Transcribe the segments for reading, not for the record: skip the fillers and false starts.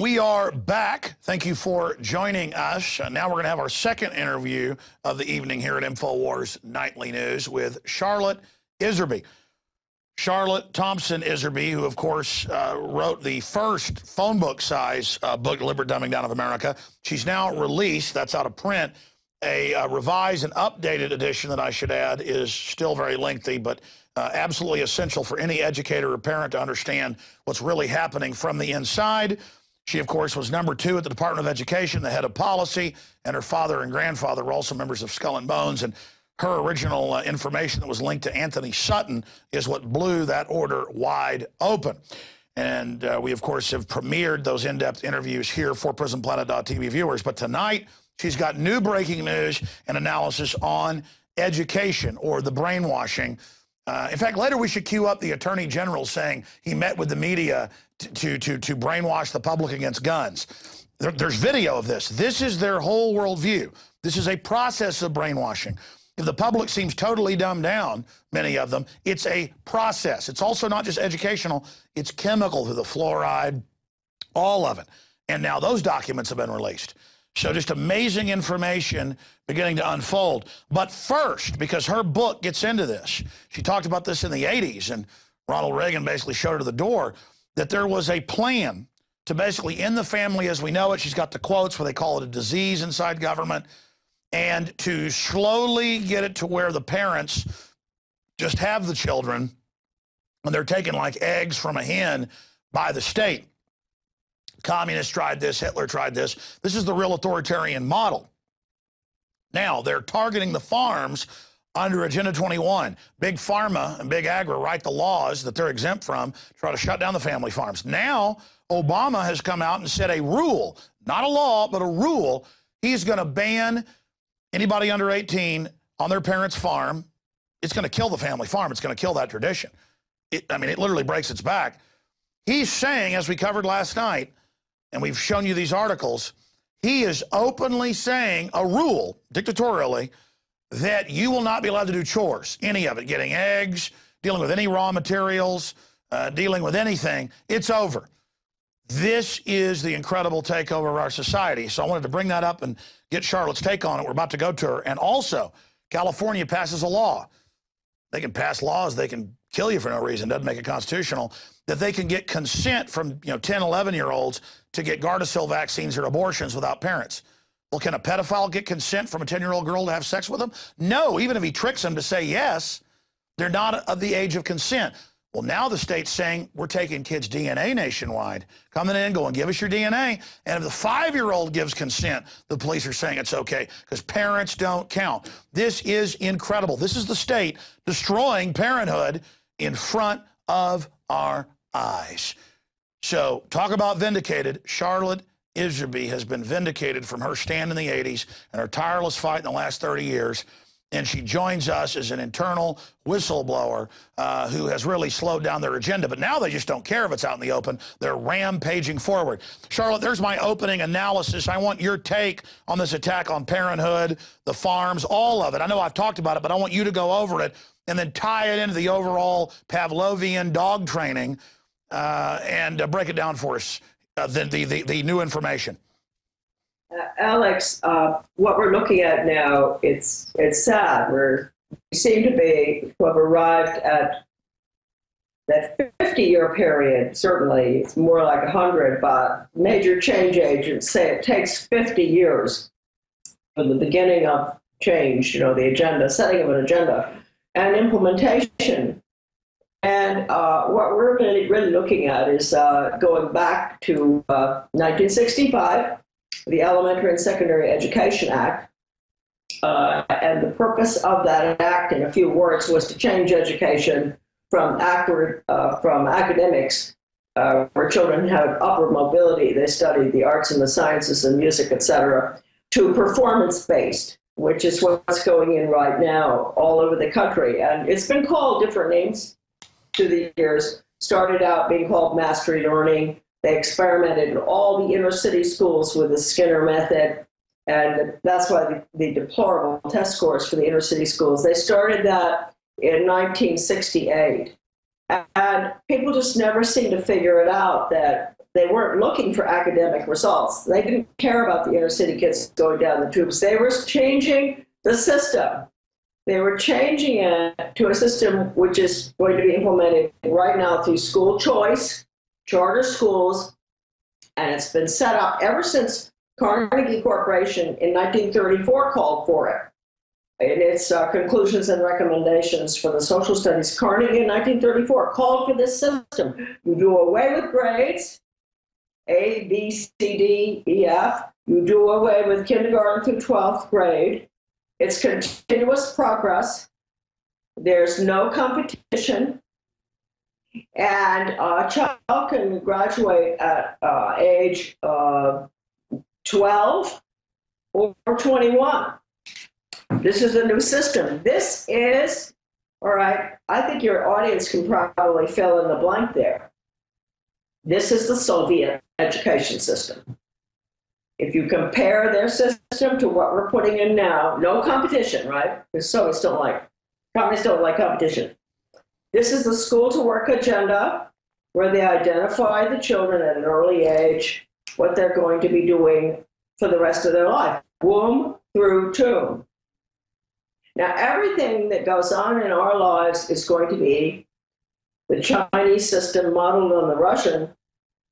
we are back. Thank you for joining us. Now we're going to have our second interview of the evening here at InfoWars Nightly News with Charlotte Iserbyt. Charlotte Thompson Iserbyt, who, of course, wrote the first phone book-size book, Deliberate Dumbing Down of America. She's now released, that's out of print, a revised and updated edition that I should add is still very lengthy, but absolutely essential for any educator or parent to understand what's really happening from the inside. She, of course, was #2 at the Department of Education, the head of policy, and her father and grandfather were also members of Skull and Bones. And her original information that was linked to Anthony Sutton is what blew that order wide open. And we, of course, have premiered those in-depth interviews here for PrisonPlanet.tv viewers. But tonight, she's got new breaking news and analysis on education, or the brainwashing. In fact, later we should cue up the Attorney General saying he met with the media to brainwash the public against guns. There's video of this. This is their whole worldview. This is a process of brainwashing. If the public seems totally dumbed down, many of them, it's a process. It's also not just educational, it's chemical through the fluoride, all of it. And now those documents have been released. So just amazing information beginning to unfold. But first, because her book gets into this, she talked about this in the 80s, and Ronald Reagan basically showed her the door, that there was a plan to basically end the family as we know it. She's got the quotes where they call it a disease inside government, and to slowly get it to where the parents just have the children, and they're taken like eggs from a hen by the state. Communists tried this, Hitler tried this. This is the real authoritarian model. Now, they're targeting the farms under Agenda 21. Big Pharma and Big Agri write the laws that they're exempt from, try to shut down the family farms. Now, Obama has come out and said a rule, not a law, but a rule. He's going to ban anybody under 18 on their parents' farm. It's going to kill the family farm. It's going to kill that tradition. I mean, it literally breaks its back. He's saying, as we covered last night, and we've shown you these articles, he is openly saying a rule, dictatorially, that you will not be allowed to do chores, any of it, getting eggs, dealing with any raw materials, dealing with anything. It's over. This is the incredible takeover of our society. So I wanted to bring that up and get Charlotte's take on it. We're about to go to her. And also, California passes a law. They can pass laws, they can kill you for no reason, doesn't make it constitutional, that they can get consent from 10, 11-year-olds to get Gardasil vaccines or abortions without parents. Well, can a pedophile get consent from a 10-year-old girl to have sex with him? No, even if he tricks them to say yes, they're not of the age of consent. Well, now the state's saying, we're taking kids' DNA nationwide. Coming in, going, give us your DNA. And if the 5-year-old gives consent, the police are saying it's okay because parents don't count. This is incredible. This is the state destroying parenthood in front of our eyes. So talk about vindicated. Charlotte Iserbyt has been vindicated from her stand in the 80s and her tireless fight in the last 30 years. And she joins us as an internal whistleblower who has really slowed down their agenda. But now they just don't care if it's out in the open. They're rampaging forward. Charlotte, there's my opening analysis. I want your take on this attack on parenthood, the farms, all of it. I know I've talked about it, but I want you to go over it and then tie it into the overall Pavlovian dog training and break it down for us, the new information. Alex, what we're looking at now, it's sad. We seem to have arrived at that 50-year period. Certainly, it's more like 100, but major change agents say it takes 50 years from the beginning of change, the agenda, setting of an agenda, and implementation. And what we're really looking at is going back to 1965, the Elementary and Secondary Education Act. And the purpose of that act, in a few words, was to change education from academics, where children have upward mobility, they studied the arts and the sciences and music, etc., to performance-based, which is what's going in right now all over the country. And it's been called different names through the years. Started out being called mastery learning. They experimented in all the inner city schools with the Skinner method, and that's why the deplorable test scores for the inner city schools. They started that in 1968, and people just never seem to figure it out that they weren't looking for academic results. They didn't care about the inner city kids going down the tubes. They were changing the system. They were changing it to a system which is going to be implemented right now through school choice, charter schools, and it's been set up ever since Carnegie Corporation in 1934 called for it. In its conclusions and recommendations for the social studies, Carnegie in 1934 called for this system. You do away with grades, A, B, C, D, E, F. You do away with kindergarten through 12th grade. It's continuous progress. There's no competition. And a child can graduate at age 12 or 21. This is a new system. This is, all right, I think your audience can probably fill in the blank there. This is the Soviet education system. If you compare their system to what we're putting in now, no competition, right? Because Soviets don't like, communists don't like competition. This is the school to work agenda, where they identify the children at an early age, what they're going to be doing for the rest of their life, womb through tomb. Now, everything that goes on in our lives is going to be the Chinese system modeled on the Russian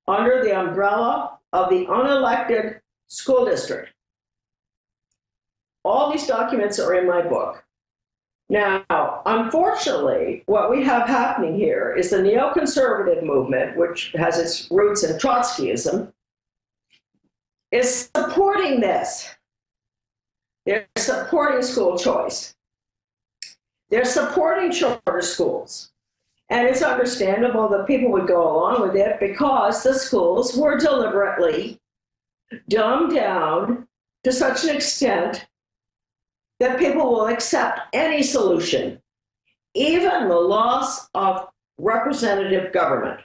under the umbrella of the unelected school district. All these documents are in my book. Now, unfortunately, what we have happening here is the neoconservative movement, which has its roots in Trotskyism, is supporting this. They're supporting school choice. They're supporting charter schools. And it's understandable that people would go along with it because the schools were deliberately dumbed down to such an extent that people will accept any solution, even the loss of representative government,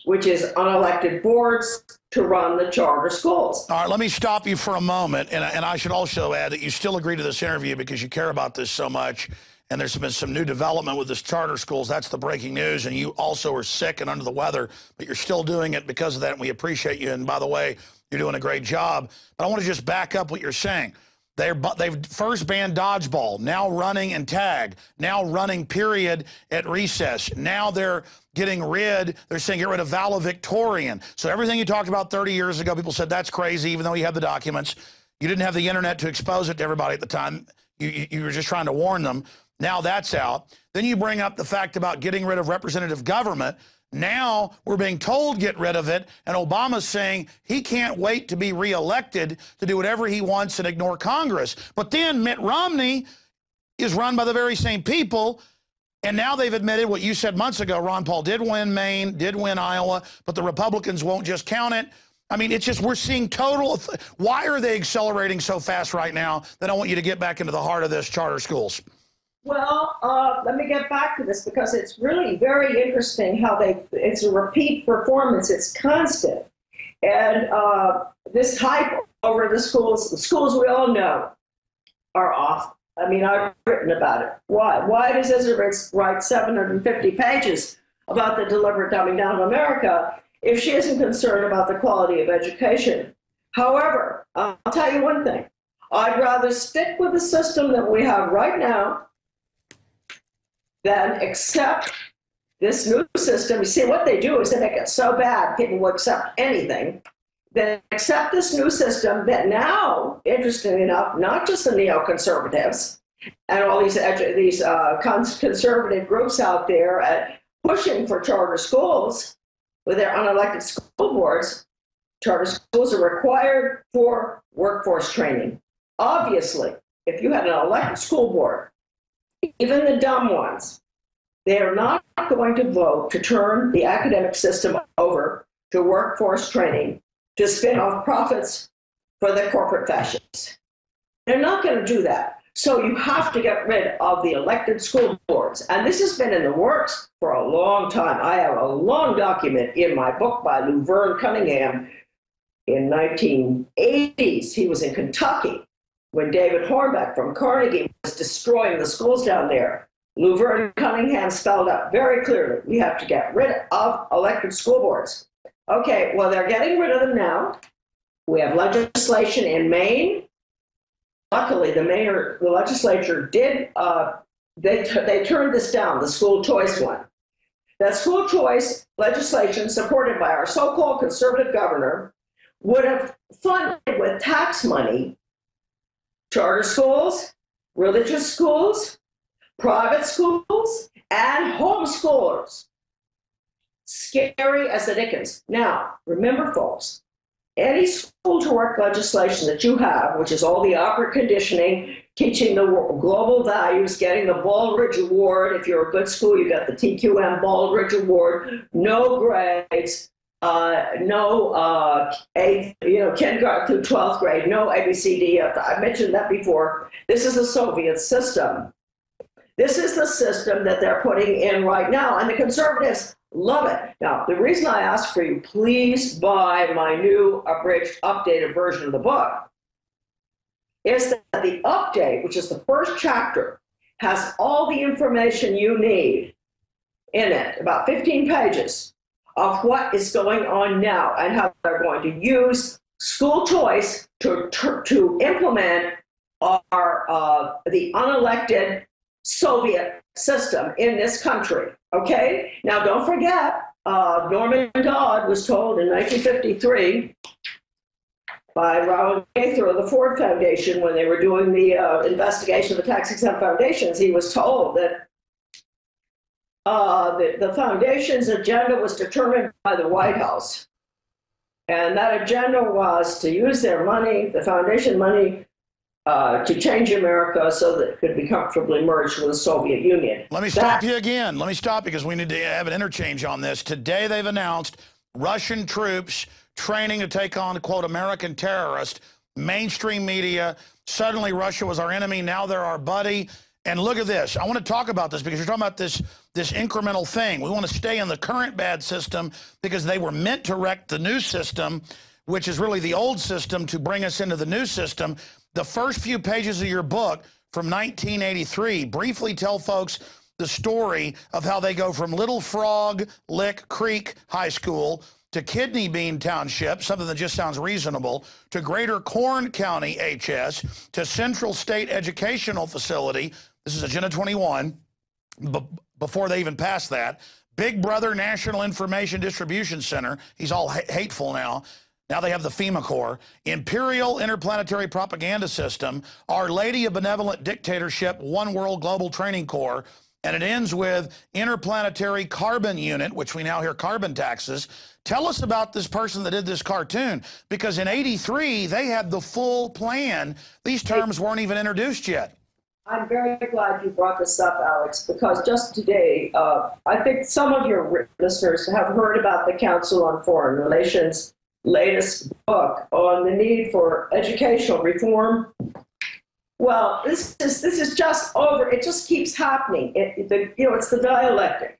which is unelected boards to run the charter schools. All right, let me stop you for a moment, and I should also add that you still agree to this interview because you care about this so much, and there's been some new development with this charter schools. That's the breaking news, and you also are sick and under the weather, but you're still doing it because of that, and we appreciate you, and by the way, you're doing a great job. But I want to just back up what you're saying. They've first banned dodgeball, now running and tag, now running period at recess. Now they're getting rid, they're saying get rid of valedictorian. So everything you talked about 30 years ago, people said that's crazy, even though you have the documents. You didn't have the internet to expose it to everybody at the time. You were just trying to warn them. Now that's out. Then you bring up the fact about getting rid of representative government. Now we're being told get rid of it, and Obama's saying he can't wait to be reelected to do whatever he wants and ignore Congress. But then Mitt Romney is run by the very same people, and now they've admitted what you said months ago. Ron Paul did win Maine, did win Iowa, but the Republicans won't just count it. I mean, it's just we're seeing total. Why are they accelerating so fast right now? Then I want you to get back into the heart of this, charter schools. Well, let me get back to this because it's really very interesting how it's a repeat performance. It's constant. And this hype over the schools we all know are off. I mean, I've written about it. Why? Why does Iserbyt write 750 pages about the deliberate dumbing down of America if she isn't concerned about the quality of education? However, I'll tell you one thing. I'd rather stick with the system that we have right now than accept this new system. You see, what they do is they make it so bad, people will accept anything. They accept this new system that now, interestingly enough, not just the neoconservatives and all these conservative groups out there pushing for charter schools with their unelected school boards. Charter schools are required for workforce training. Obviously, if you had an elected school board, even the dumb ones, they are not going to vote to turn the academic system over to workforce training to spin off profits for the corporate fascists. They're not going to do that. So you have to get rid of the elected school boards. And this has been in the works for a long time. I have a long document in my book by Laverne Cunningham in 1980s. He was in Kentucky when David Hornbeck from Carnegie was destroying the schools down there. Laverne Cunningham spelled out very clearly, we have to get rid of elected school boards. Okay, well, they're getting rid of them now. We have legislation in Maine. Luckily, the legislature did, they turned this down, the school choice one. That school choice legislation, supported by our so-called conservative governor, would have funded with tax money charter schools, religious schools, private schools, and homeschoolers. Scary as the dickens. Now, remember, folks, any school to work legislation that you have, which is all the upward conditioning, teaching the global values, getting the Baldrige Award. If you're a good school, you got the TQM Baldrige Award, no grades, kindergarten through 12th grade, no ABCD. I mentioned that before. This is the Soviet system. This is the system that they're putting in right now, and the conservatives love it. Now, the reason I ask for you, please buy my new abridged, updated version of the book, is that the update, which is the first chapter, has all the information you need in it, about 15 pages, of what is going on now and how they're going to use school choice to implement the unelected Soviet system in this country. Okay? Now, don't forget, Norman Dodd was told in 1953 by Raoul Gaither of the Ford Foundation, when they were doing the investigation of the tax-exempt foundations, he was told that the foundation's agenda was determined by the White House. And that agenda was to use their money, the foundation money, to change America so that it could be comfortably merged with the Soviet Union. Let me stop you again. Let me stop because we need to have an interchange on this. Today they've announced Russian troops training to take on, quote, American terrorists. Mainstream media, suddenly Russia was our enemy, now they're our buddy. And look at this. I want to talk about this because you're talking about this incremental thing. We want to stay in the current bad system because they were meant to wreck the new system, which is really the old system, to bring us into the new system. The first few pages of your book from 1983 briefly tell folks the story of how they go from Little Frog Lick Creek High School to Kidney Bean Township, something that just sounds reasonable, to Greater Corn County HS, to Central State Educational Facility. This is Agenda 21, before they even passed that. Big Brother National Information Distribution Center. He's all hateful now. Now they have the FEMA Corps. Imperial Interplanetary Propaganda System. Our Lady of Benevolent Dictatorship, One World Global Training Corps. And it ends with Interplanetary Carbon Unit, which we now hear carbon taxes. Tell us about this person that did this cartoon, because in '83, they had the full plan. These terms weren't even introduced yet. I'm very glad you brought this up, Alex, because just today, I think some of your listeners have heard about the Council on Foreign Relations' latest book on the need for educational reform. Well, this is just over. It just keeps happening. It's the dialectic.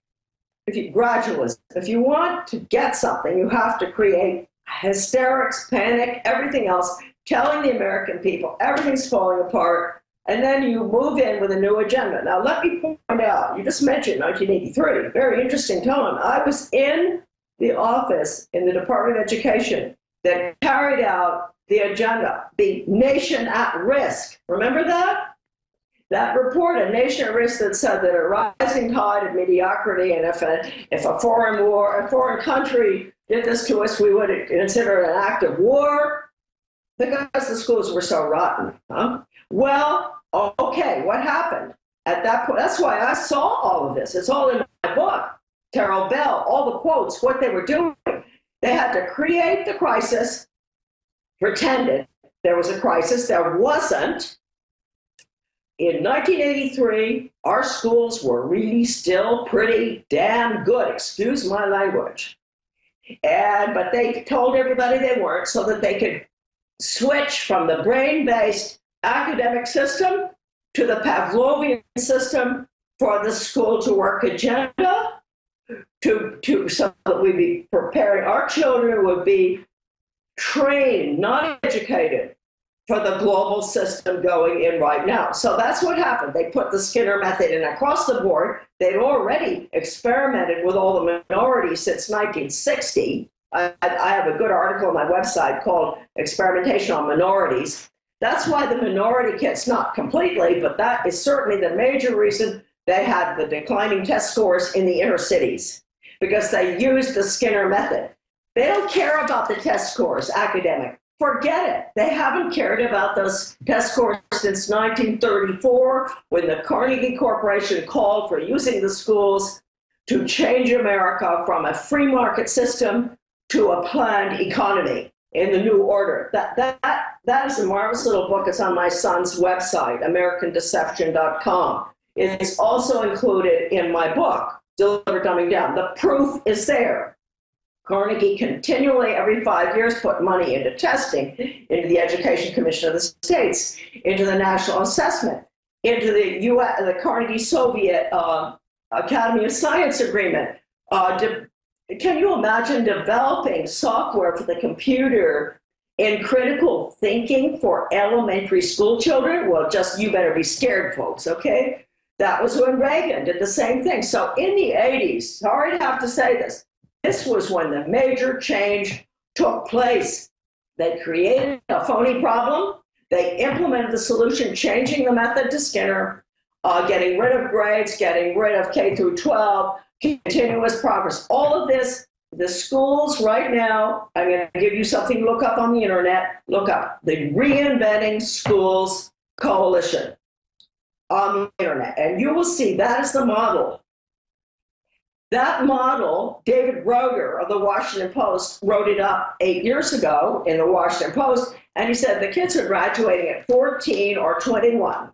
Gradualism. If you want to get something, you have to create hysterics, panic, everything else, telling the American people everything's falling apart, and then you move in with a new agenda. Now, let me point out, you just mentioned 1983, very interesting time. I was in the office in the Department of Education that carried out the agenda, the Nation at Risk. Remember that? That report, A Nation at Risk, that said that a rising tide of mediocrity, and if a foreign country did this to us, we would consider it an act of war because the schools were so rotten. Huh? Well, okay, what happened at that point? That's why I saw all of this. It's all in my book. Terrell Bell, all the quotes, what they were doing. They had to create the crisis, pretended there was a crisis. There wasn't. In 1983, our schools were really still pretty damn good, excuse my language. But they told everybody they weren't so that they could switch from the brain-based academic system to the Pavlovian system for the school-to-work agenda, so that we'd be preparing, our children would be trained, not educated, for the global system going in right now. So that's what happened. They put the Skinner method in across the board. They'd already experimented with all the minorities since 1960. I have a good article on my website called Experimentation on Minorities. That's why the minority kids, not completely, but that is certainly the major reason they had the declining test scores in the inner cities, because they used the Skinner method. They don't care about the test scores, academic. Forget it. They haven't cared about those test scores since 1934, when the Carnegie Corporation called for using the schools to change America from a free market system to a planned economy in the new order. That is a marvelous little book. It's on my son's website, AmericanDeception.com. It's also included in my book, Deliver Dumbing Down. The proof is there. Carnegie continually, every 5 years, put money into testing, into the Education Commission of the States, into the National Assessment, into the Carnegie Soviet Academy of Science Agreement. Can you imagine developing software for the computer in critical thinking for elementary school children? Well, just you better be scared, folks, okay? That was when Reagan did the same thing. So in the 80s, sorry to have to say this, this was when the major change took place. They created a phony problem. They implemented the solution, changing the method to Skinner, getting rid of grades, getting rid of K through 12, continuous progress. All of this, the schools right now, I'm going to give you something to look up on the internet. Look up the Reinventing Schools Coalition on the internet, and you will see that is the model. That model, David Roger of the Washington Post wrote it up 8 years ago in the Washington Post, and he said the kids are graduating at 14 or 21.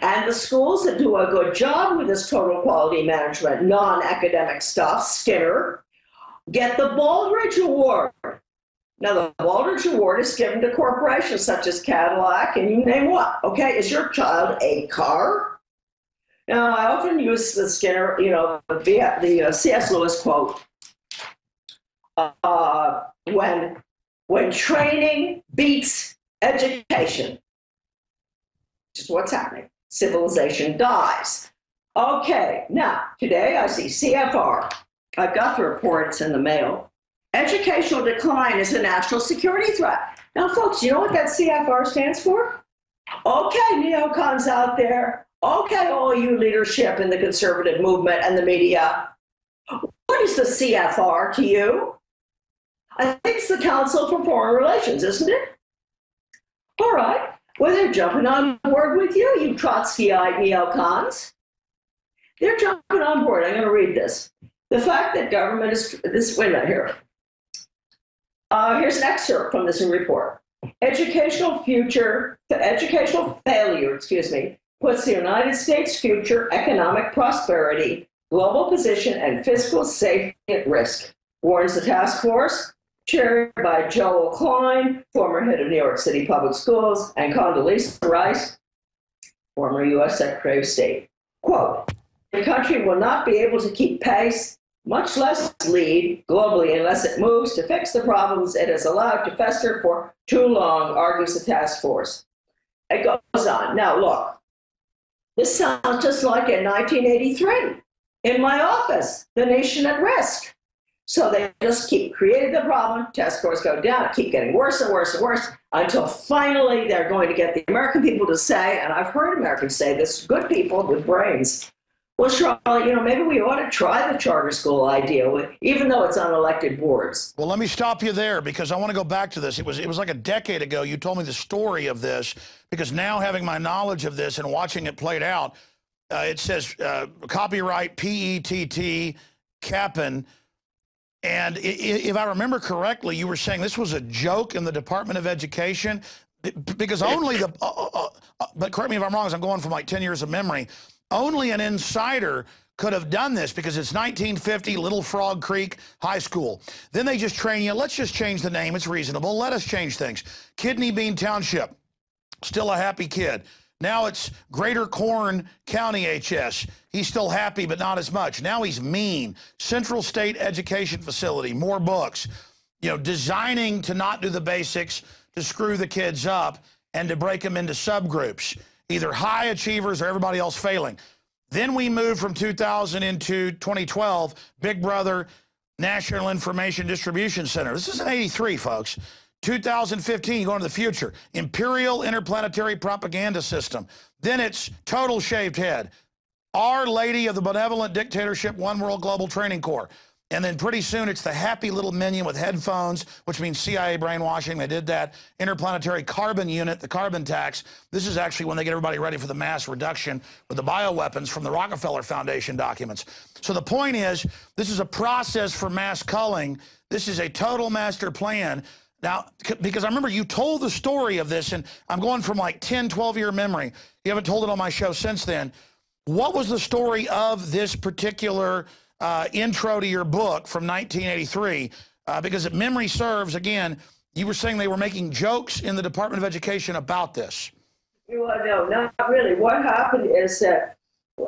And the schools that do a good job with this total quality management, non-academic stuff, Skinner, get the Baldrige Award. Now, the Baldrige Award is given to corporations such as Cadillac, and you name what, okay? Is your child a car? Now, I often use the Skinner, the C.S. Lewis quote, when training beats education, which is what's happening, civilization dies. Okay, now, today I see CFR. I've got the report, it's in the mail. Educational decline is a national security threat. Now, folks, you know what that CFR stands for? Okay, neocons out there. Okay, all you leadership in the conservative movement and the media. What is the CFR to you? I think it's the Council for Foreign Relations, isn't it? All right. Well, they're jumping on board with you, you Trotskyite neocons. They're jumping on board. I'm going to read this. The fact that government is, wait a minute here. Here's an excerpt from this report. Educational failure, puts the United States' future economic prosperity, global position, and fiscal safety at risk, warns the task force, chaired by Joel Klein, former head of New York City Public Schools, and Condoleezza Rice, former U.S. Secretary of State. Quote, the country will not be able to keep pace, much less lead globally, unless it moves to fix the problems it has allowed to fester for too long, argues the task force. It goes on. Now, look, this sounds just like in 1983. In my office, the nation at risk. So they just keep creating the problem, test scores go down, keep getting worse and worse and worse, until finally they're going to get the American people to say, and I've heard Americans say this, good people with brains, well, Charlotte, maybe we ought to try the charter school idea, even though it's on elected boards. Well, let me stop you there, because I want to go back to this. It was like a decade ago you told me the story of this, because now having my knowledge of this and watching it played out, it says copyright PETT Kappan. And if I remember correctly, you were saying this was a joke in the Department of Education, because only but correct me if I'm wrong, as I'm going from like 10 years of memory, only an insider could have done this, because it's 1950, Little Frog Creek High School. Then they just train you, let's just change the name, it's reasonable, let us change things. Kidney Bean Township, still a happy kid. Now it's Greater Corn County HS. He's still happy, but not as much. Now he's mean. Central State Education Facility, more books. Designing to not do the basics, to screw the kids up, and to break them into subgroups, either high achievers or everybody else failing. Then we moved from 2000 into 2012, Big Brother, National Information Distribution Center. This is in 83, folks. 2015, going to the future. Imperial Interplanetary Propaganda System. Then it's total shaved head. Our Lady of the Benevolent Dictatorship, One World Global Training Corps. And then pretty soon it's the happy little minion with headphones, which means CIA brainwashing. They did that. Interplanetary Carbon Unit, the carbon tax. This is actually when they get everybody ready for the mass reduction with the bioweapons from the Rockefeller Foundation documents. So the point is, this is a process for mass culling. This is a total master plan. Now, because I remember you told the story of this, and I'm going from like 10, 12-year memory. You haven't told it on my show since then. What was the story of this particular intro to your book from 1983? Because if memory serves, again, you were saying they were making jokes in the Department of Education about this. Well, no, not really. What happened is that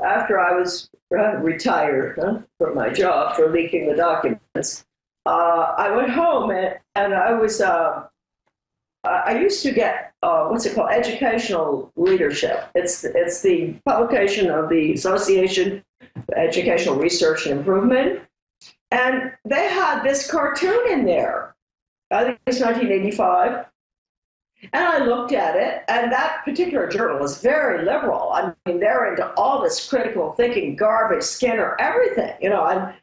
after I was retired from my job for leaking the documents, I went home and I was, I used to get, what's it called, educational leadership. It's the publication of the Association for Educational Research and Improvement. And they had this cartoon in there. I think it's 1985. And I looked at it, and that particular journal is very liberal. I mean, they're into all this critical thinking, garbage, Skinner, everything, you know, and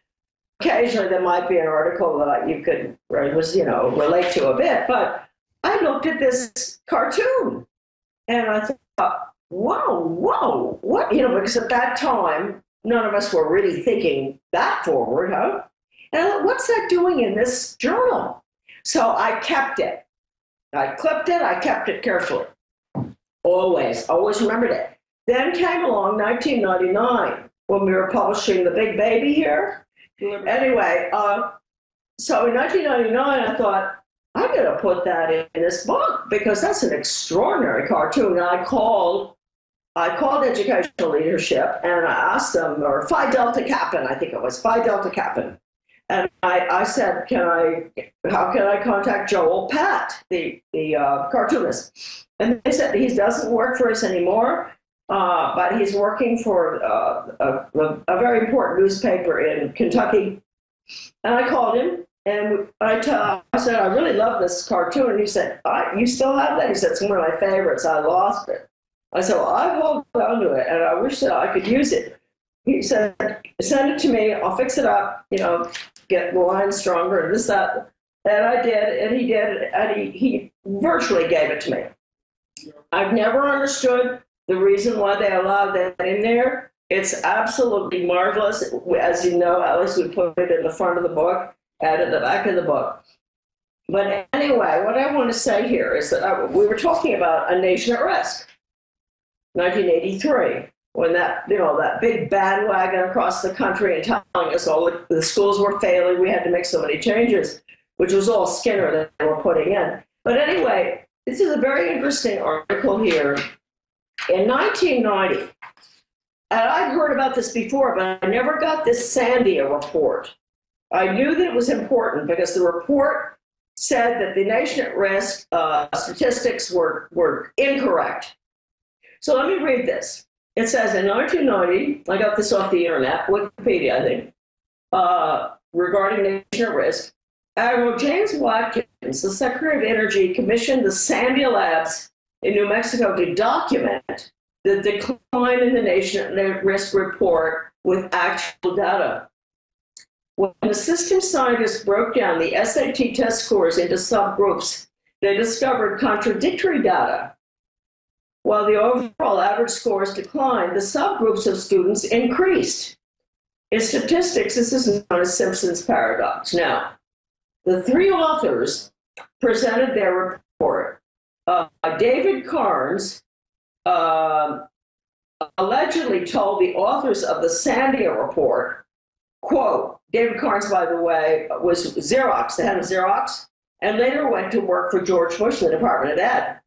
occasionally there might be an article that you could, relate to a bit, but I looked at this cartoon and I thought, whoa, what, because at that time, none of us were really thinking that forward, huh? And I thought, what's that doing in this journal? So I kept it. I clipped it, I kept it carefully. Always remembered it. Then came along 1999 when we were publishing The Big Baby here. Anyway, so in 1999, I thought, I'm going to put that in this book because that's an extraordinary cartoon. And I called educational leadership and I asked them, or Phi Delta Kappan, I think it was Phi Delta Kappan. And I said, how can I contact Joel Patt, the cartoonist? And they said he doesn't work for us anymore. But he's working for a very important newspaper in Kentucky. And I called him, and I said, I really love this cartoon. And he said, you still have that? He said, it's one of my favorites. I lost it. I said, well, I hold on to it, and I wish that I could use it. He said, send it to me. I'll fix it up, get the lines stronger and this, that. And I did, and he did, and he virtually gave it to me. I've never understood the reason why they allowed that in there. It's absolutely marvelous. As you know, Alex, we put it in the front of the book and in the back of the book. But anyway, what I want to say here is that we were talking about a nation at risk, 1983, when that big bandwagon across the country and telling us all the schools were failing, we had to make so many changes, which was all Skinner that they were putting in. But anyway, this is a very interesting article here. In 1990, and I'd heard about this before, but I never got this Sandia report. I knew that it was important because the report said that the nation at risk statistics were incorrect. So let me read this. It says in 1990, I got this off the internet, Wikipedia, I think, regarding nation at risk, Admiral James Watkins, the Secretary of Energy, commissioned the Sandia Labs in New Mexico to document the decline in the nation at risk report with actual data. When the system scientists broke down the SAT test scores into subgroups, they discovered contradictory data. While the overall average scores declined, the subgroups of students increased. In statistics, this is known as Simpson's paradox. Now, the three authors presented their report. David Carnes allegedly told the authors of the Sandia report, quote, David Carnes, by the way, was Xerox, the head of Xerox, and later went to work for George Bush in the Department of Ed.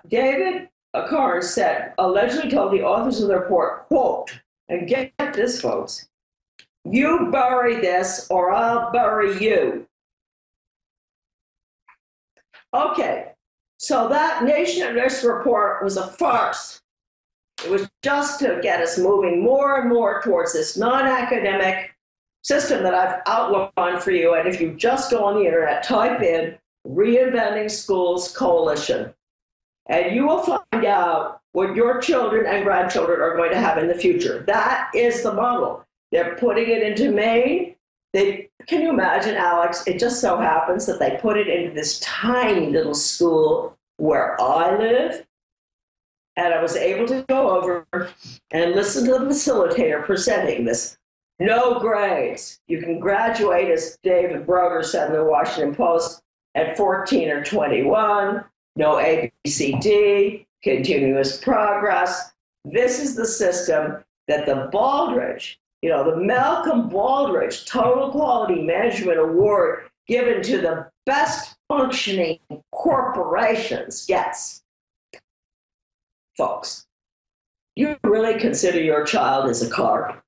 David Carnes said, allegedly told the authors of the report, quote, and get this, folks, you bury this or I'll bury you. Okay. So that nation at risk report was a farce. It was just to get us moving more and more towards this non-academic system that I've outlined for you. And if you just go on the internet, type in Reinventing Schools Coalition, and you will find out what your children and grandchildren are going to have in the future. That is the model. They're putting it into Maine. Can you imagine, Alex? It just so happens that they put it into this tiny little school where I live. And I was able to go over and listen to the facilitator presenting this. No grades. You can graduate, as David Broder said in the Washington Post, at 14 or 21. No ABCD, continuous progress. This is the system that the Baldrige, the Malcolm Baldrige Total Quality Management Award given to the best functioning corporations gets. Folks, you really consider your child as a car?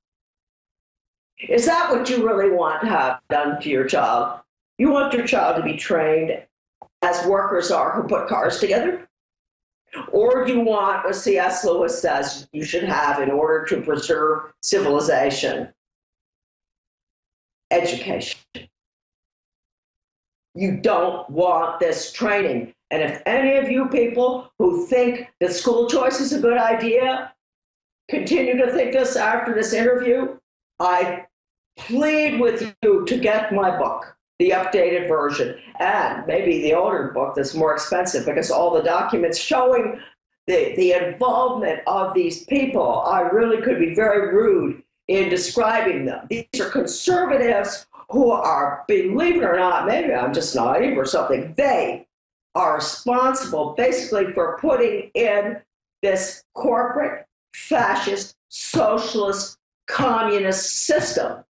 Is that what you really want to have done to your child? You want your child to be trained as workers are who put cars together? Or do you want what C.S. Lewis says you should have in order to preserve civilization? Education. You don't want this training. And if any of you people who think that school choice is a good idea continue to think this after this interview, I plead with you to get my book, the updated version, and maybe the older book that's more expensive, because all the documents showing the involvement of these people, I really could be very rude in describing them. These are conservatives who are, believe it or not, maybe I'm just naive or something, they are responsible basically for putting in this corporate, fascist, socialist, communist system.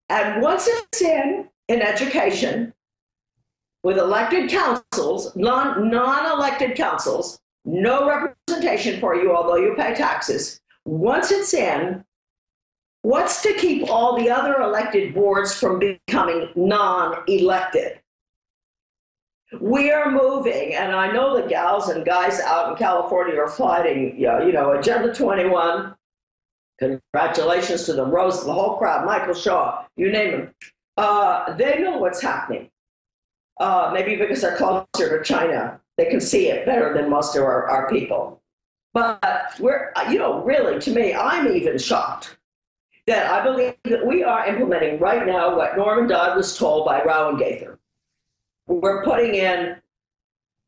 And once it's in education, with elected councils, non-elected councils, no representation for you, although you pay taxes. Once it's in, what's to keep all the other elected boards from becoming non-elected? We are moving, and I know the gals and guys out in California are fighting, Agenda 21. Congratulations to them, Rose, the whole crowd, Michael Shaw, you name them. They know what's happening. Maybe because they're closer to China. They can see it better than most of our people. But we're, really, to me, I'm even shocked that I believe that we are implementing right now what Norman Dodd was told by Rao and Gaither. We're putting in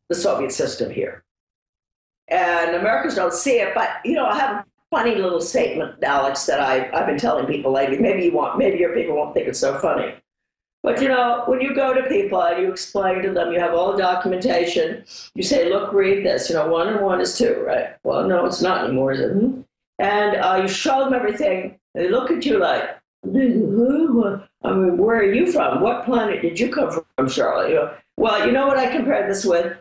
the Soviet system here. And Americans don't see it, but, I have a funny little statement, Alex, that I've been telling people lately. Maybe your people won't think it's so funny. But, when you go to people and you explain to them, you have all the documentation, you say, look, read this, 1 and 1 is 2, right? Well, no, it's not anymore, is it? And you show them everything, and they look at you like, I mean, where are you from? What planet did you come from, Charlotte? Well, you know what I compared this with?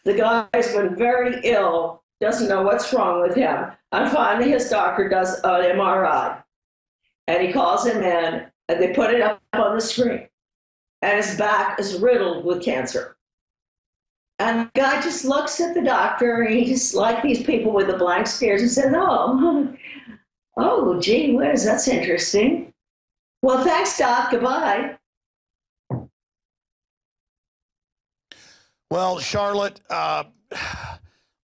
The guy's been very ill, doesn't know what's wrong with him. And finally, his doctor does an MRI. And he calls him in, and they put it up on the screen. And his back is riddled with cancer. And the guy just looks at the doctor, and he just, like these people with the blank stares, and says, oh, gee whiz, that's interesting. Well, thanks, Doc. Goodbye. Well, Charlotte,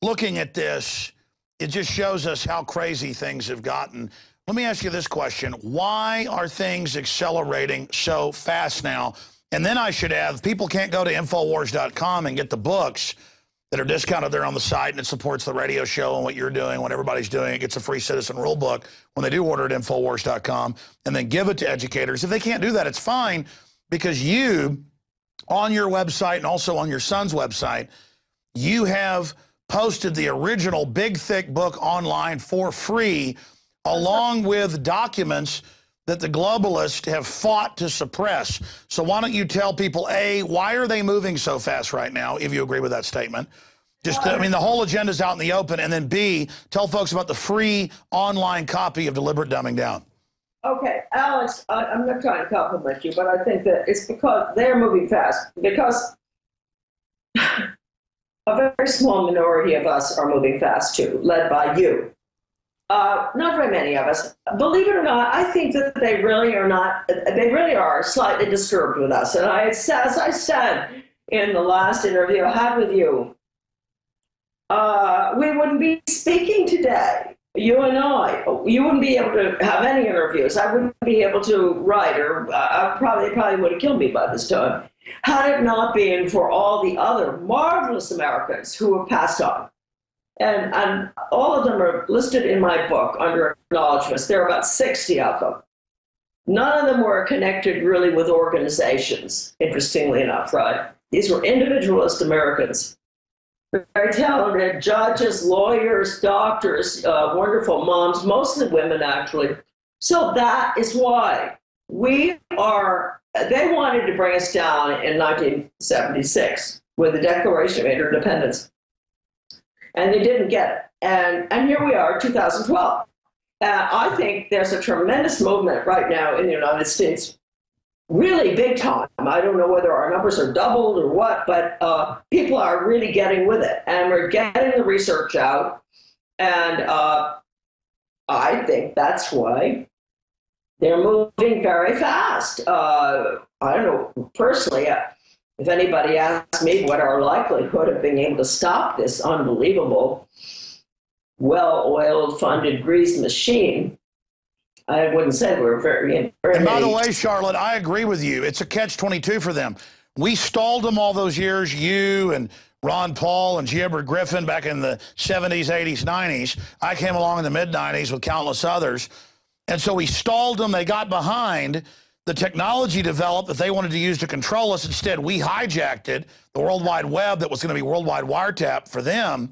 looking at this, it just shows us how crazy things have gotten. Let me ask you this question. Why are things accelerating so fast now? And then I should add, people can't go to Infowars.com and get the books that are discounted there on the site, and it supports the radio show and what you're doing, what everybody's doing. It gets a free citizen rule book when they do order at Infowars.com, and then give it to educators. If they can't do that, it's fine, because you, on your website and also on your son's website, you have posted the original big, thick book online for free, along with documents that the globalists have fought to suppress. So why don't you tell people, A, why are they moving so fast right now, if you agree with that statement? Just, I mean, the whole agenda's out in the open. And then B, tell folks about the free online copy of Deliberate Dumbing Down. Okay, Alex, I'm not trying to compliment you, but I think that it's because they're moving fast. Because a very small minority of us are moving fast too, led by you. Not very many of us. Believe it or not, I think that they really are not, they really are slightly disturbed with us. And as I said in the last interview I had with you, we wouldn't be speaking today. You and I, you wouldn't be able to have any interviews. I wouldn't be able to write, or I probably would have killed me by this time, had it not been for all the other marvelous Americans who have passed on. And all of them are listed in my book under acknowledgments. There are about 60 of them. None of them were connected really with organizations, interestingly enough, right? These were individualist Americans. Very talented judges, lawyers, doctors, wonderful moms, mostly women, actually. So that is why they wanted to bring us down in 1976 with the Declaration of Interdependence. And they didn't get it. And here we are, 2012. I think there's a tremendous movement right now in the United States, really big time. I don't know whether our numbers are doubled or what, but people are really getting with it. And we're getting the research out. And I think that's why they're moving very fast. I don't know, personally, if anybody asks me what our likelihood of being able to stop this unbelievable, well-oiled, funded, greased machine, I wouldn't say we're very. And by the way, Charlotte, I agree with you. It's a catch-22 for them. We stalled them all those years, you and Ron Paul and G. Edward Griffin back in the 70s, 80s, 90s. I came along in the mid-90s with countless others. And so we stalled them. They got behind. The technology developed that they wanted to use to control us. Instead, we hijacked it, the World Wide Web that was going to be worldwide wiretap for them.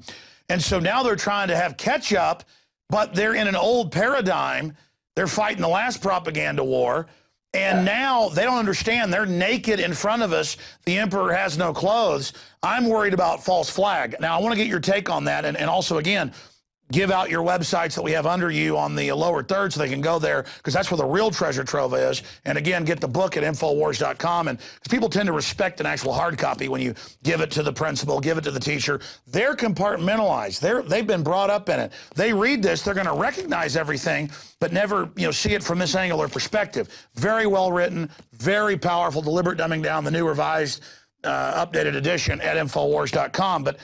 And so now they're trying to have catch up, but they're in an old paradigm. They're fighting the last propaganda war. And now they don't understand. They're naked in front of us. The emperor has no clothes. I'm worried about false flag. Now, I want to get your take on that. And also, again, give out your websites that we have under you on the lower third so they can go there, because that's where the real treasure trove is. And again, get the book at Infowars.com. And because people tend to respect an actual hard copy when you give it to the principal, give it to the teacher. They're compartmentalized. They've been brought up in it. They read this, they're going to recognize everything, but never, see it from this angle or perspective. Very well written, very powerful, deliberate dumbing down, the new revised, updated edition at Infowars.com. But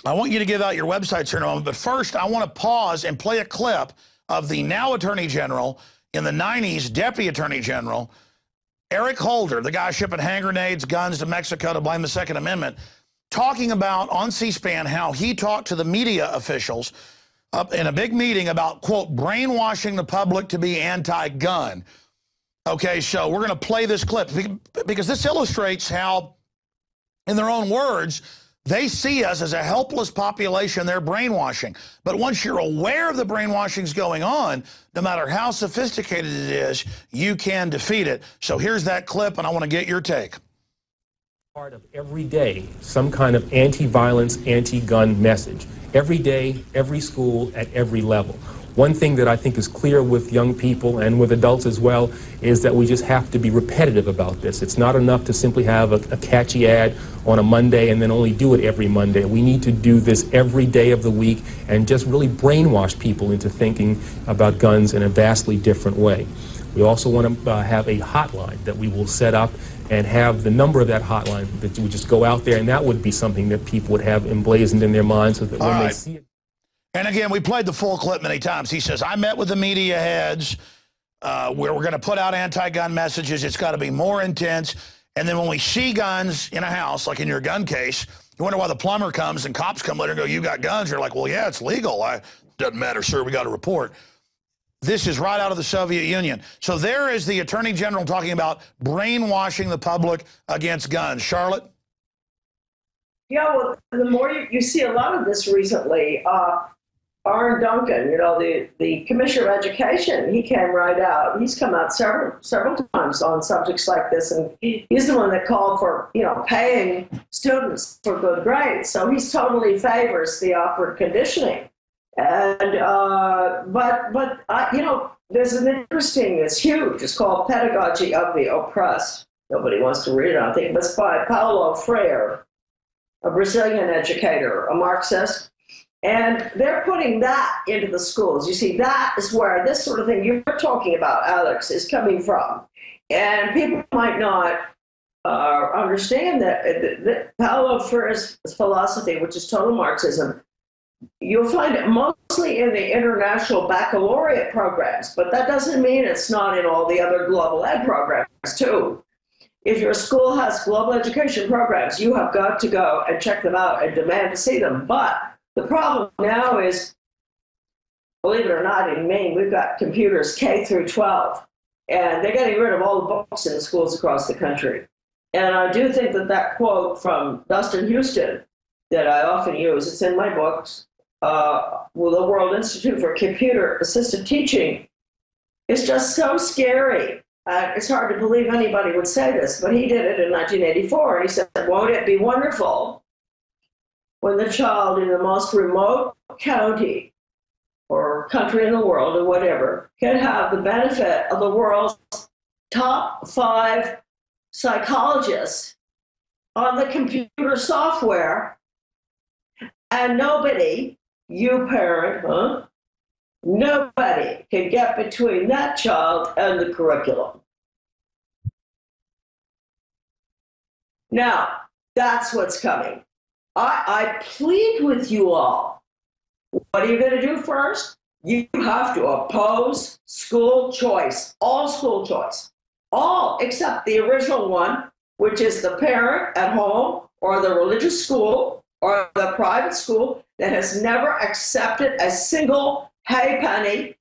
I want you to give out your websites here in a moment, but first I want to pause and play a clip of the now Attorney General, in the 90s Deputy Attorney General, Eric Holder, the guy shipping hand grenades, guns to Mexico to blame the Second Amendment, talking about on C-SPAN how he talked to the media officials up in a big meeting about, quote, brainwashing the public to be anti-gun. Okay, so we're going to play this clip because this illustrates how, in their own words, they see us as a helpless population they're brainwashing. But once you're aware of the brainwashings going on, no matter how sophisticated it is, you can defeat it. So here's that clip, and I want to get your take. Part of every day, some kind of anti-violence, anti-gun message. Every day, every school, at every level. One thing that I think is clear with young people and with adults as well is that we just have to be repetitive about this. It's not enough to simply have a catchy ad on a Monday and then only do it every Monday. We need to do this every day of the week and just really brainwash people into thinking about guns in a vastly different way. We also want to have a hotline that we will set up and have the number of that hotline that you would just go out there, and that would be something that people would have emblazoned in their minds so that when they see it. And again, we played the full clip many times. He says, I met with the media heads where we're going to put out anti-gun messages. It's got to be more intense. And then when we see guns in a house, like in your gun case, you wonder why the plumber comes and cops come later and go, you got guns? You're like, well, yeah, it's legal. Doesn't matter, sir. We got a report. This is right out of the Soviet Union. So there is the Attorney General talking about brainwashing the public against guns. Charlotte? Yeah, well, the more you see a lot of this recently, Aaron Duncan, the Commissioner of Education, he came right out. He's come out several times on subjects like this, and he's the one that called for, paying students for good grades. So he totally favors the upward conditioning. And there's an interesting, it's huge. It's called Pedagogy of the Oppressed. Nobody wants to read it, I think, but it's by Paulo Freire, a Brazilian educator, a Marxist. And they're putting that into the schools. You see, that is where this sort of thing you're talking about, Alex, is coming from. And people might not understand that Paulo Freire's philosophy, which is total Marxism, you'll find it mostly in the international baccalaureate programs, but that doesn't mean it's not in all the other global ed programs too. If your school has global education programs, you have got to go and check them out and demand to see them. But the problem now is, believe it or not, in Maine, we've got computers K through 12, and they're getting rid of all the books in the schools across the country. And I do think that that quote from Dustin Houston that I often use, it's in my books, with the World Institute for Computer Assisted Teaching, is just so scary. It's hard to believe anybody would say this, but he did it in 1984, and he said, won't it be wonderful when the child in the most remote county or country in the world or whatever can have the benefit of the world's top 5 psychologists on the computer software, and nobody, you parent, nobody can get between that child and the curriculum. Now, that's what's coming. I plead with you all. What are you going to do first? You have to oppose school choice, all school choice. All except the original one, which is the parent at home or the religious school or the private school that has never accepted a single penny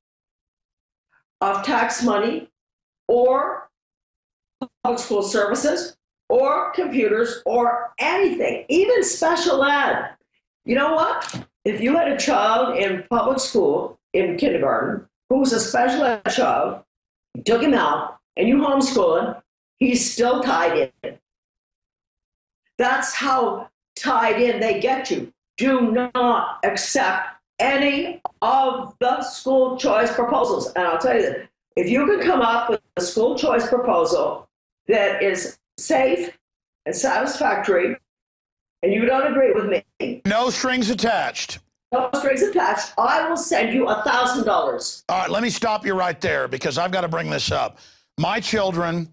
of tax money or public school services or computers or anything, even special ed. You know what? If you had a child in public school, in kindergarten, who was a special ed child, you took him out, and you homeschool him, he's still tied in. That's how tied in they get you. Do not accept any of the school choice proposals. And I'll tell you that if you can come up with a school choice proposal that is safe and satisfactory, and you don't agree with me. No strings attached. No strings attached. I will send you $1,000. All right, let me stop you right there because I've got to bring this up. My children,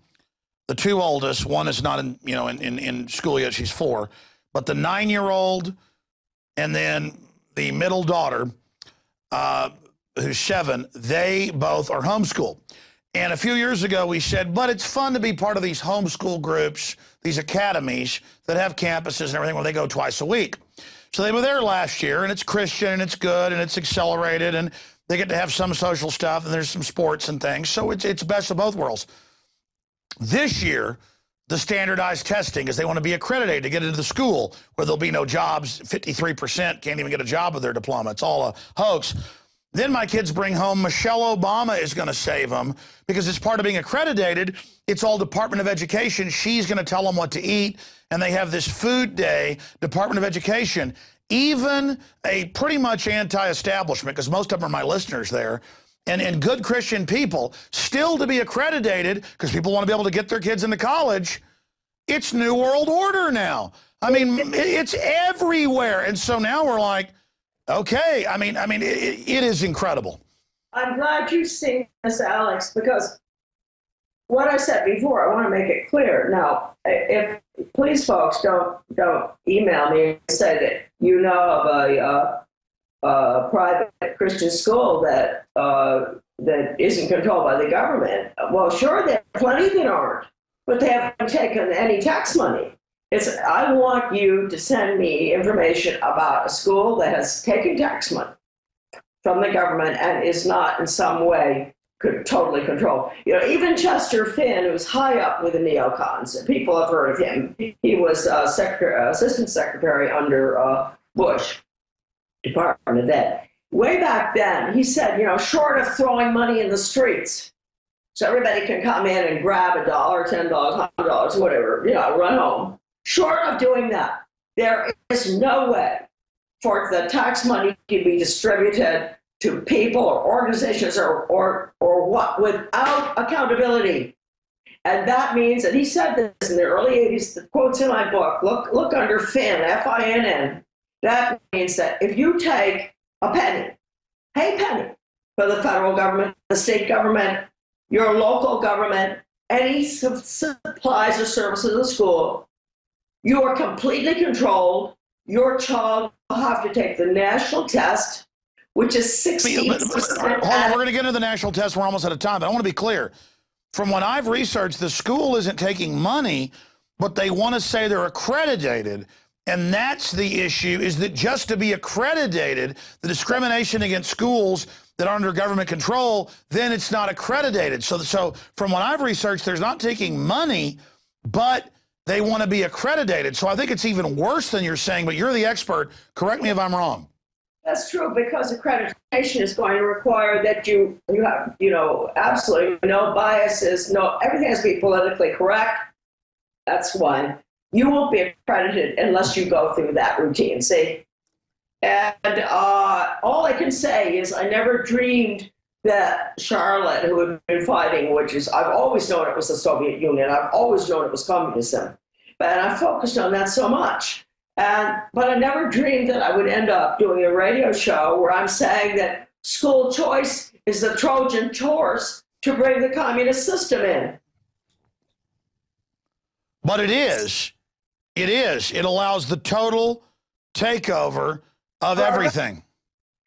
the 2 oldest, one is not in, in school yet, she's 4, but the 9-year-old and then the middle daughter, who's 7, they both are homeschooled. And a few years ago, we said, but it's fun to be part of these homeschool groups, these academies that have campuses and everything where they go twice a week. So they were there last year, and it's Christian, and it's good, and it's accelerated, and they get to have some social stuff, and there's some sports and things. So it's best of both worlds. This year, the standardized testing is they want to be accredited to get into the school where there'll be no jobs. 53% can't even get a job with their diploma. It's all a hoax. Then my kids bring home Michelle Obama is going to save them because it's part of being accredited. It's all Department of Education. She's going to tell them what to eat. And they have this food day, Department of Education, even a pretty much anti-establishment, because most of them are my listeners there, and good Christian people, still to be accredited because people want to be able to get their kids into college. It's New World Order now. I mean, it's everywhere. And so now we're like, okay, it is incredible. I'm glad you've seen this, Alex, because what I said before, I want to make it clear. Now, if please, folks, don't email me and say that you know of a private Christian school that isn't controlled by the government. Well, sure, there are plenty that aren't, but they haven't taken any tax money. I want you to send me information about a school that has taken tax money from the government and is not in some way totally controlled. Even Chester Finn, who's high up with the neocons, and people have heard of him. He was assistant secretary under Bush, Department of Ed. Way back then, he said, short of throwing money in the streets, so everybody can come in and grab $1, $10, $100, whatever, run home. Short of doing that, there is no way for the tax money to be distributed to people or organizations or what without accountability. And that means, and he said this in the early 80s, the quote's in my book, look under Finn, F-I-N-N. That means that if you take a penny, pay a penny for the federal government, the state government, your local government, any supplies or services in the school, you are completely controlled. Your child will have to take the national test, which is 60%. Hold on, we're going to get into the national test. We're almost out of time, but I want to be clear. From what I've researched, the school isn't taking money, but they want to say they're accredited. And that's the issue, is that just to be accredited, the discrimination against schools that are under government control, then it's not accredited. So from what I've researched, there's not taking money, but they want to be accredited. So I think it's even worse than you're saying, but you're the expert. Correct me if I'm wrong. That's true, because accreditation is going to require that you have, absolutely no biases, everything has to be politically correct. That's one. You won't be accredited unless you go through that routine, see? And all I can say is I never dreamed that Charlotte, who had been fighting, I've always known it was the Soviet Union, I've always known it was communism, but I focused on that so much. But I never dreamed that I would end up doing a radio show where I'm saying that school choice is the Trojan horse to bring the communist system in. But it is. It is. It allows the total takeover of everything.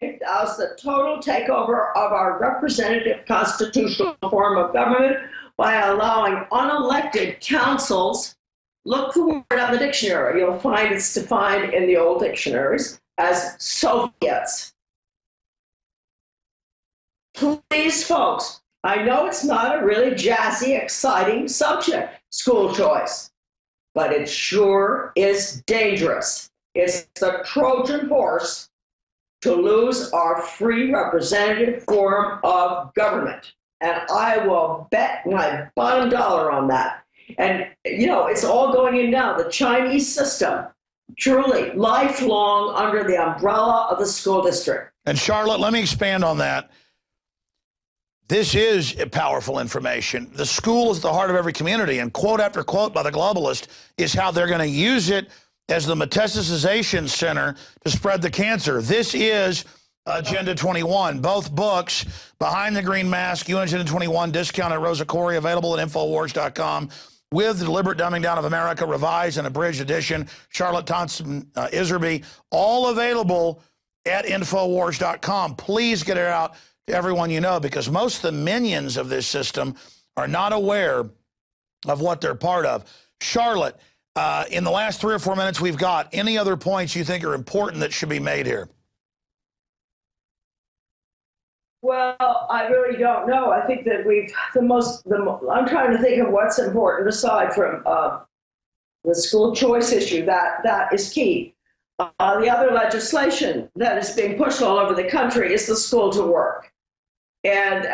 It allows the total takeover of our representative constitutional form of government by allowing unelected councils. Look the word up in the dictionary. You'll find it's defined in the old dictionaries as Soviets. Please, folks, I know it's not a really jazzy, exciting subject, school choice, but it sure is dangerous. It's the Trojan horse to lose our free representative form of government. And I will bet my bottom dollar on that. And, it's all going in now. The Chinese system, truly lifelong under the umbrella of the school district. And Charlotte, let me expand on that. This is powerful information. The school is the heart of every community, and quote after quote by the globalist is how they're going to use it as the metastasization center to spread the cancer. This is Agenda 21. Both books, Behind the Green Mask, UN Agenda 21, discount at Rosa Corey, available at Infowars.com, with The Deliberate Dumbing Down of America, revised and abridged edition, Charlotte Thompson Iserbyt, all available at Infowars.com. Please get it out to everyone you know, because most of the minions of this system are not aware of what they're part of. Charlotte, in the last 3 or 4 minutes we've got, any other points you think are important that should be made here? Well, I really don't know. I think that I'm trying to think of what's important aside from the school choice issue. That is key. The other legislation that is being pushed all over the country is the school to work. And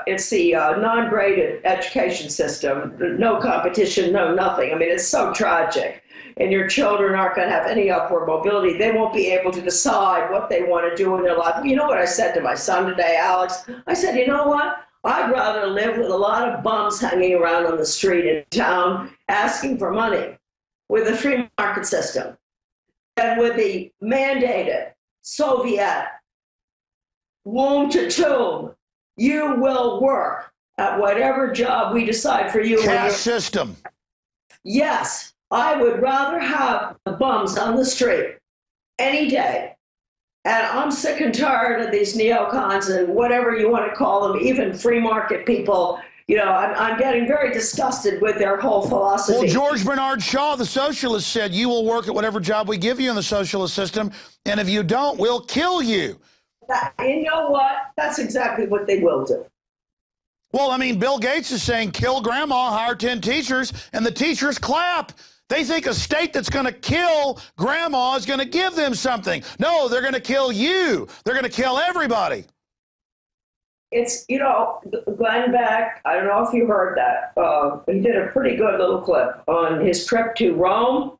it's the non-graded education system, no competition, no nothing. I mean, it's so tragic. And your children aren't going to have any upward mobility. They won't be able to decide what they want to do in their life. You know what I said to my son today, Alex? I said, you know what? I'd rather live with a lot of bums hanging around on the street in town asking for money with a free market system than with the mandated Soviet womb to tomb. You will work at whatever job we decide for you. Caste system. Yes. I would rather have the bums on the street any day. And I'm sick and tired of these neocons and whatever you want to call them, even free market people. I'm getting very disgusted with their whole philosophy. Well, George Bernard Shaw, the socialist, said, you will work at whatever job we give you in the socialist system, and if you don't, we'll kill you. You know what? That's exactly what they will do. Well, I mean, Bill Gates is saying, kill grandma, hire 10 teachers, and the teachers clap. They think a state that's going to kill grandma is going to give them something. No, they're going to kill you. They're going to kill everybody. It's, Glenn Beck, I don't know if you heard that. He did a pretty good little clip on his trip to Rome.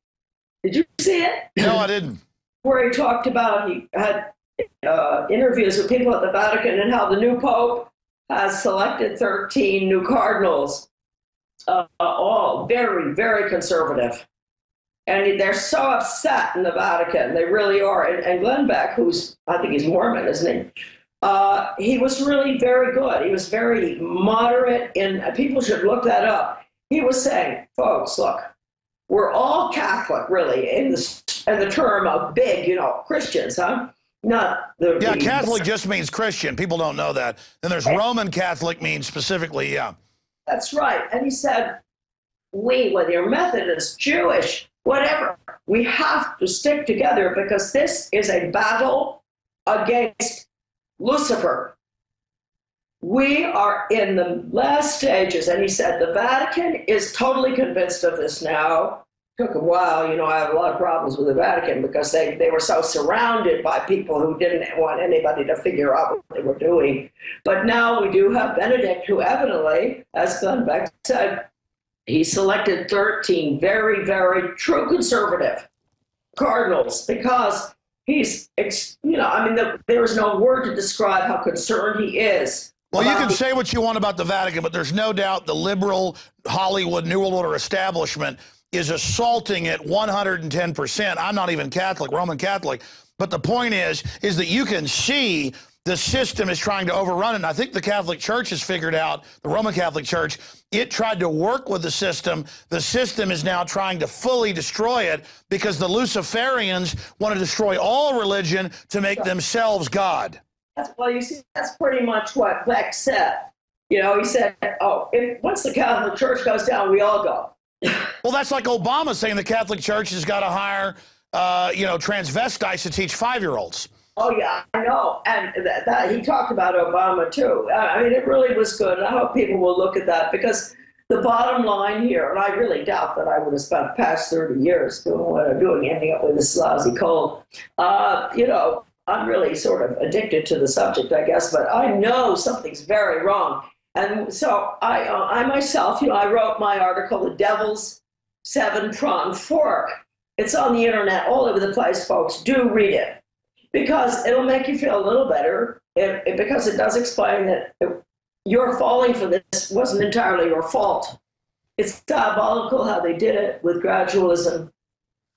Did you see it? No, I didn't. Where he talked about, he had interviews with people at the Vatican and how the new Pope has selected 13 new cardinals. All very, very conservative. And they're so upset in the Vatican. They really are. And Glenn Beck, who's, I think he's Mormon, isn't he? He was really very good. He was very moderate, and people should look that up. He was saying, folks, look, we're all Catholic, really, in the term of big, you know, Christians, huh? Not the... Yeah, Catholic just means Christian. People don't know that. Then there's Roman Catholic means specifically, yeah. That's right. And he said, whether you're Methodist, Jewish, whatever, we have to stick together because this is a battle against Lucifer. We are in the last stages. And he said, the Vatican is totally convinced of this now. Took a while. You know, I have a lot of problems with the Vatican because they were so surrounded by people who didn't want anybody to figure out what they were doing. But now we do have Benedict, who evidently, as Glenn Beck said, he selected 13 very, very true conservative cardinals because he's, you know, I mean, there is no word to describe how concerned he is. Well, you can say what you want about the Vatican, but there's no doubt the liberal Hollywood New World Order establishment is assaulting it 110%. I'm not even Catholic, Roman Catholic, but the point is that you can see the system is trying to overrun it. And I think the Catholic Church has figured out, the Roman Catholic Church, it tried to work with the system. The system is now trying to fully destroy it because the Luciferians want to destroy all religion to make themselves God. Well, you see, that's pretty much what Beck said. You know, he said, oh, once the Catholic Church goes down, we all go. Well, that's like Obama saying the Catholic Church has got to hire, you know, transvestites to teach 5-year-olds. Oh, yeah, I know. And that he talked about Obama, too. I mean, it really was good. And I hope people will look at that because the bottom line here, and I really doubt that I would have spent the past 30 years doing what I'm doing, ending up with this lousy cold. You know, I'm really sort of addicted to the subject, I guess, but I know something's very wrong. And so I myself, you know, I wrote my article, The Devil's 7-Pronged Fork. It's on the internet all over the place, folks. Do read it. Because it'll make you feel a little better, because it does explain that your falling for this wasn't entirely your fault. It's diabolical how they did it with gradualism,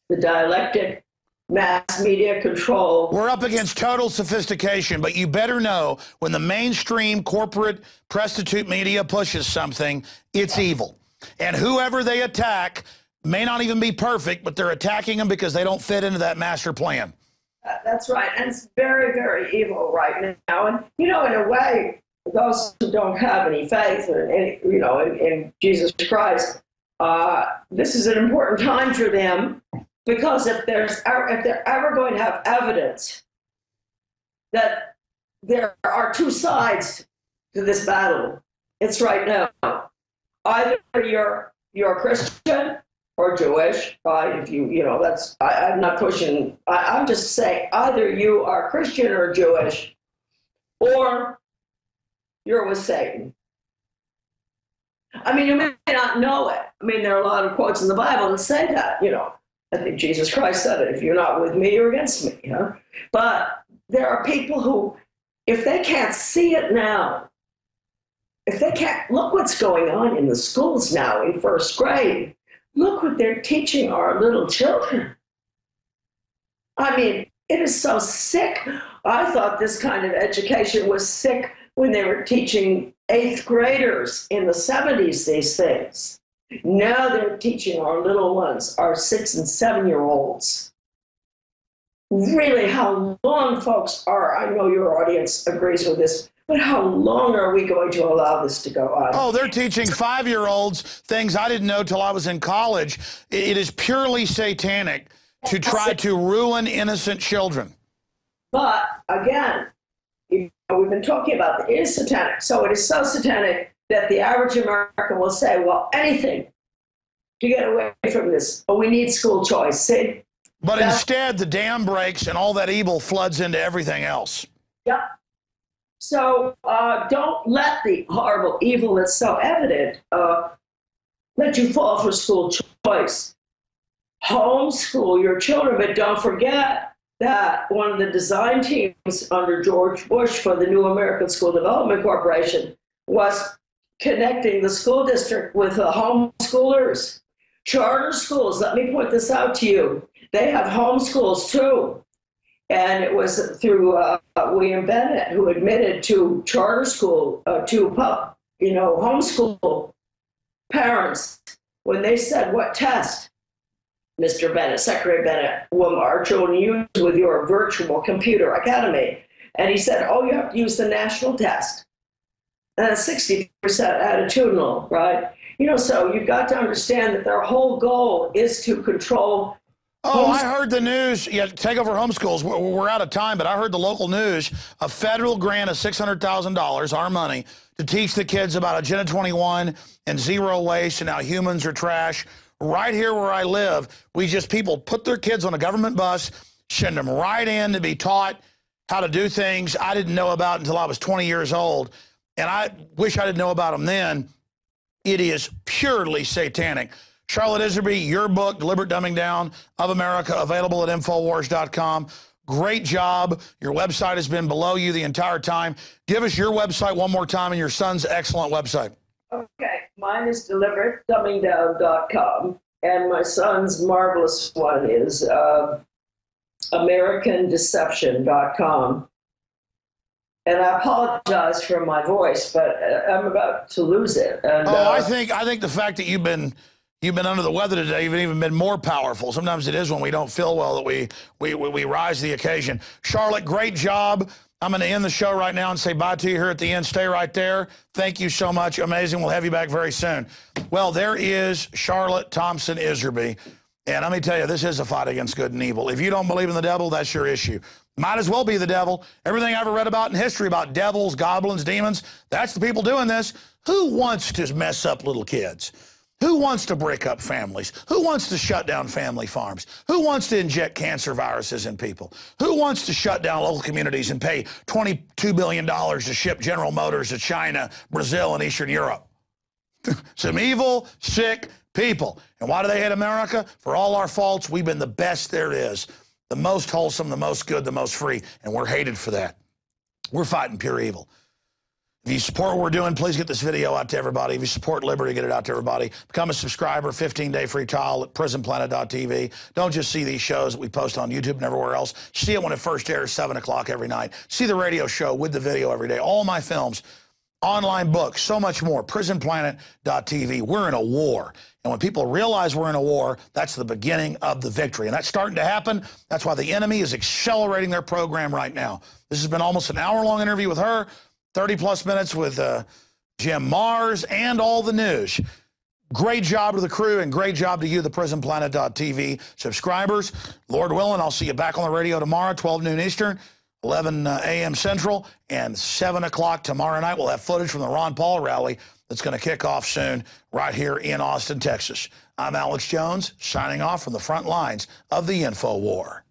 the dialectic, mass media control. We're up against total sophistication, but you better know when the mainstream corporate prostitute media pushes something, it's evil. And whoever they attack may not even be perfect, but they're attacking them because they don't fit into that master plan. That's right. And it's very, very evil right now. And, you know, in a way, those who don't have any faith in Jesus Christ, this is an important time for them because if they're ever going to have evidence that there are two sides to this battle, it's right now. Either you're a Christian or Jewish, if you know, that's, I'm not pushing, I'm just saying either you are Christian or Jewish, or you're with Satan. I mean, you may not know it. I mean, there are a lot of quotes in the Bible that say that, you know. I think Jesus Christ said it, if you're not with me, you're against me, you know. But there are people who, if they can't see it now, if they can't, look what's going on in the schools now in first grade. Look what they're teaching our little children. I mean, it is so sick. I thought this kind of education was sick when they were teaching 8th graders in the 70s these things. Now they're teaching our little ones, our 6 and 7-year-olds. Really, how long, folks, I know your audience agrees with this, but how long are we going to allow this to go on? Oh, they're teaching 5-year-olds things I didn't know till I was in college. It is purely satanic to try to ruin innocent children. But again, you know, we've been talking about it is satanic. So it is so satanic that the average American will say, well, anything to get away from this. But we need school choice. See? But instead, the dam breaks and all that evil floods into everything else. Yeah. So don't let the horrible evil that's so evident let you fall for school choice. Homeschool your children, but don't forget that one of the design teams under George Bush for the new American School Development Corporation was connecting the school district with the homeschoolers Charter schools, let me point this out to you. They have homeschools too. And it was through William Bennett who admitted to charter school, homeschool parents when they said, what test, Mr. Bennett, Secretary Bennett, will our children use with your virtual computer academy? And he said, oh, you have to use the national test. And that's 60% attitudinal, right? So you've got to understand that their whole goal is to control. Oh, I heard the news. Yeah, take over homeschools. We're out of time, but I heard the local news, a federal grant of $600,000, our money, to teach the kids about Agenda 21 and zero waste and how humans are trash. Right here where I live, people put their kids on a government bus, send them right in to be taught how to do things I didn't know about until I was 20 years old. And I wish I didn't know about them then. It is purely satanic. Charlotte Iserbyt, your book, Deliberate Dumbing Down of America, available at Infowars.com. Great job. Your website has been below you the entire time. Give us your website one more time and your son's excellent website. Okay, mine is DeliberateDumbingDown.com, and my son's marvelous one is AmericanDeception.com. And I apologize for my voice, but I'm about to lose it. And, I think the fact that you've been under the weather today, you've even been more powerful. Sometimes it is when we don't feel well that we rise to the occasion. Charlotte, great job. I'm going to end the show right now and say bye to you here at the end. Stay right there. Thank you so much. Amazing. We'll have you back very soon. Well, there is Charlotte Thompson Iserbyt. And let me tell you, this is a fight against good and evil. If you don't believe in the devil, that's your issue. Might as well be the devil. Everything I ever read about in history about devils, goblins, demons, that's the people doing this. Who wants to mess up little kids? Who wants to break up families? Who wants to shut down family farms? Who wants to inject cancer viruses in people? Who wants to shut down local communities and pay $22 billion to ship General Motors to China, Brazil, and Eastern Europe? Some evil, sick people. And why do they hate America? For all our faults, we've been the best there is. The most wholesome, the most good, the most free. And we're hated for that. We're fighting pure evil. If you support what we're doing, please get this video out to everybody. If you support liberty, get it out to everybody. Become a subscriber, 15-day free trial at prisonplanet.tv. Don't just see these shows that we post on YouTube and everywhere else. See it when it first airs, 7 o'clock every night. See the radio show with the video every day. All my films, online books, so much more. Prisonplanet.tv. We're in a war. And when people realize we're in a war, that's the beginning of the victory. And that's starting to happen. That's why the enemy is accelerating their program right now. This has been almost an hour-long interview with her. 30-plus minutes with Jim Mars and all the news. Great job to the crew and great job to you, the PrisonPlanet.tv subscribers. Lord willing, I'll see you back on the radio tomorrow, 12 noon Eastern, 11 a.m. Central, and 7 o'clock tomorrow night. We'll have footage from the Ron Paul rally that's going to kick off soon right here in Austin, Texas. I'm Alex Jones, signing off from the front lines of the Info War.